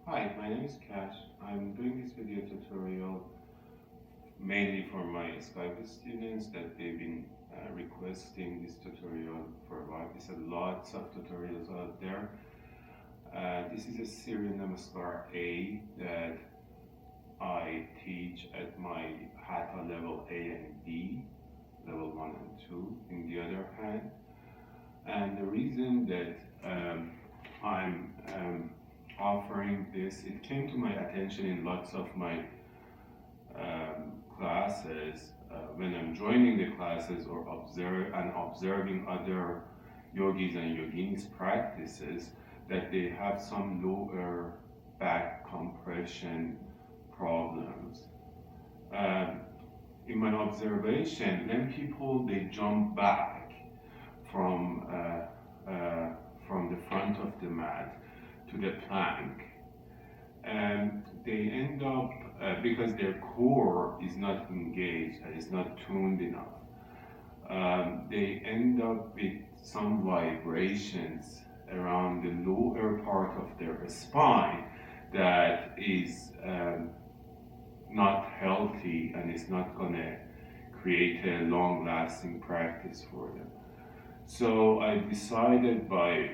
Hi, my name is Cash. I'm doing this video tutorial mainly for my Skype students that they've been requesting this tutorial for a while. There's lots of tutorials out there. This is a Surya Namaskar A that I teach at my Hatha level A and B, level 1 and 2 in the other hand. And the reason that I'm offering this, it came to my attention in lots of my classes when I'm joining the classes or observing other yogis and yoginis practices, that they have some lower back compression problems. In my observation, when people they jump back from the front of the mat to the plank, and they end up because their core is not engaged and is not tuned enough. They end up with some vibrations around the lower part of their spine that is not healthy and is not going to create a long-lasting practice for them. So I decided by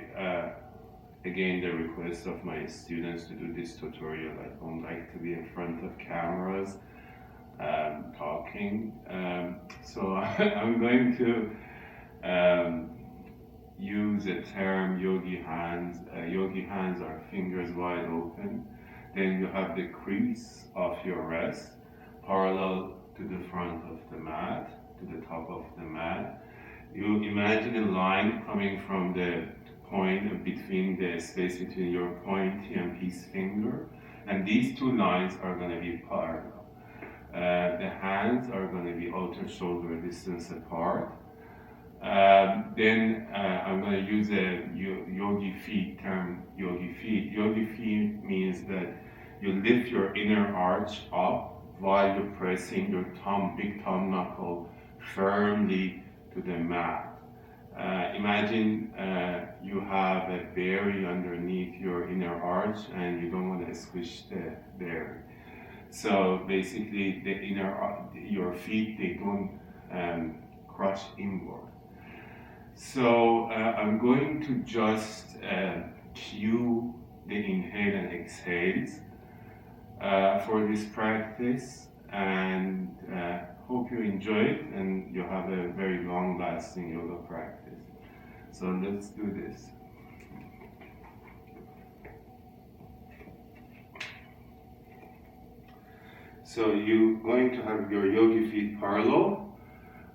again, the request of my students to do this tutorial. I don't like to be in front of cameras talking. So I'm going to use the term yogi hands. Yogi hands are fingers wide open. Then you have the crease of your wrist parallel to the front of the mat, to the top of the mat. You imagine a line coming from the point between the space between your pointy and peace finger, and these two lines are going to be parallel. The hands are going to be outer shoulder distance apart. Then I'm going to use a yogi feet term. Yogi feet. Yogi feet means that you lift your inner arch up while you're pressing your big thumb knuckle firmly to the mat. Imagine you have a berry underneath your inner arch and you don't want to squish the berry. So basically your feet, they don't crush inward. So I'm going to just cue the inhale and exhales for this practice, and hope you enjoy it and you have a very long-lasting yoga practice. So let's do this. So you're going to have your yogi feet parallel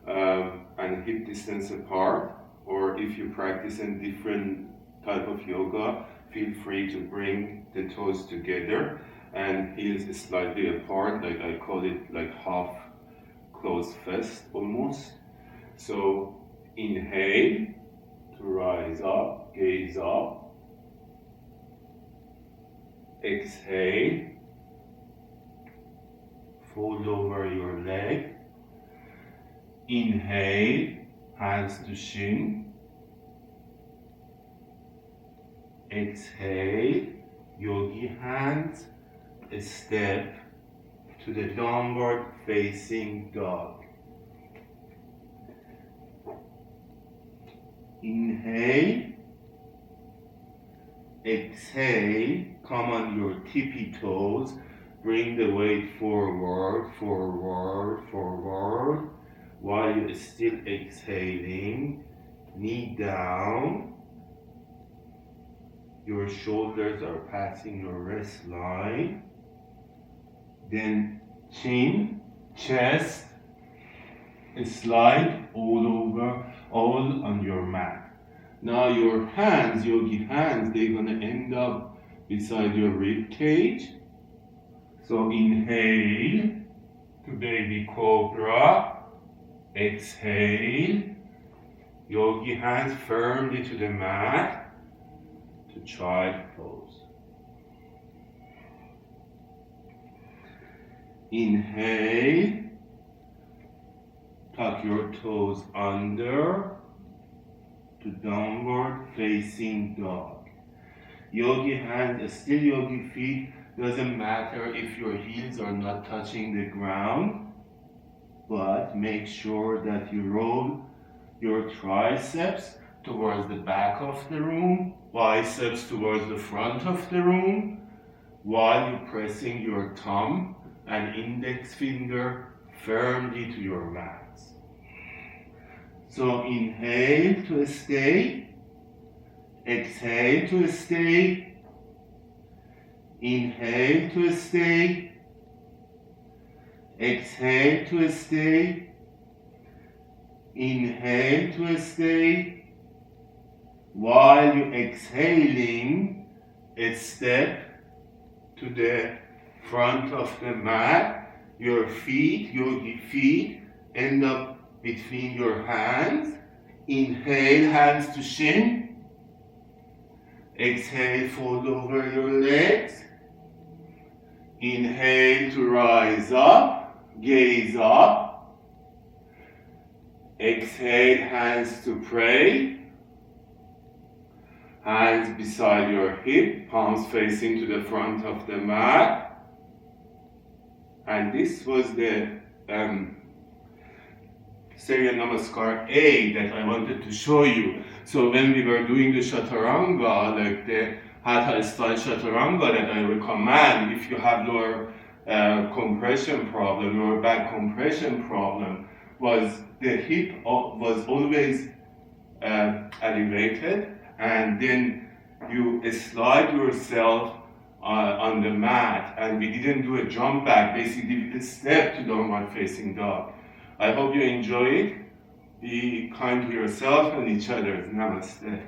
and hip distance apart, or if you practice in different type of yoga, feel free to bring the toes together and heels slightly apart, like I call it like half closed fist almost. So inhale to rise up, gaze up. Exhale, fold over your leg. Inhale, hands to shin. Exhale, yogi hands, step to the downward facing dog. Inhale, exhale, come on your tippy toes, bring the weight forward, forward, forward, while you're still exhaling, knee down, your shoulders are passing your wrist line, then chin, chest, slide all over, all on your mat. Now your hands, yogi hands, they're gonna end up beside your rib cage. So inhale to baby cobra, exhale, yogi hands firmly to the mat to child pose. Inhale, tuck your toes under to downward facing dog. Yogi hands, still yogi feet. Doesn't matter if your heels are not touching the ground, but make sure that you roll your triceps towards the back of the room, biceps towards the front of the room, while you're pressing your thumb and index finger firmly to your mat. So inhale to stay, exhale to stay, inhale to stay, exhale to stay, inhale to stay. While you're exhaling, step to the front of the mat. Your feet, yogi feet, end up between your hands. Inhale, hands to shin. Exhale, fold over your legs. Inhale to rise up, gaze up. Exhale, hands to pray. Hands beside your hip, palms facing to the front of the mat. And this was the Surya Namaskar A that I wanted to show you. So when we were doing the Chaturanga, like the Hatha style Chaturanga that I recommend, if you have lower compression problem, lower back compression problem, was the hip was always elevated, and then you slide yourself on the mat, and we didn't do a jump back, basically we step to downward facing dog. I hope you enjoy it. Be kind to yourself and each other. Namaste.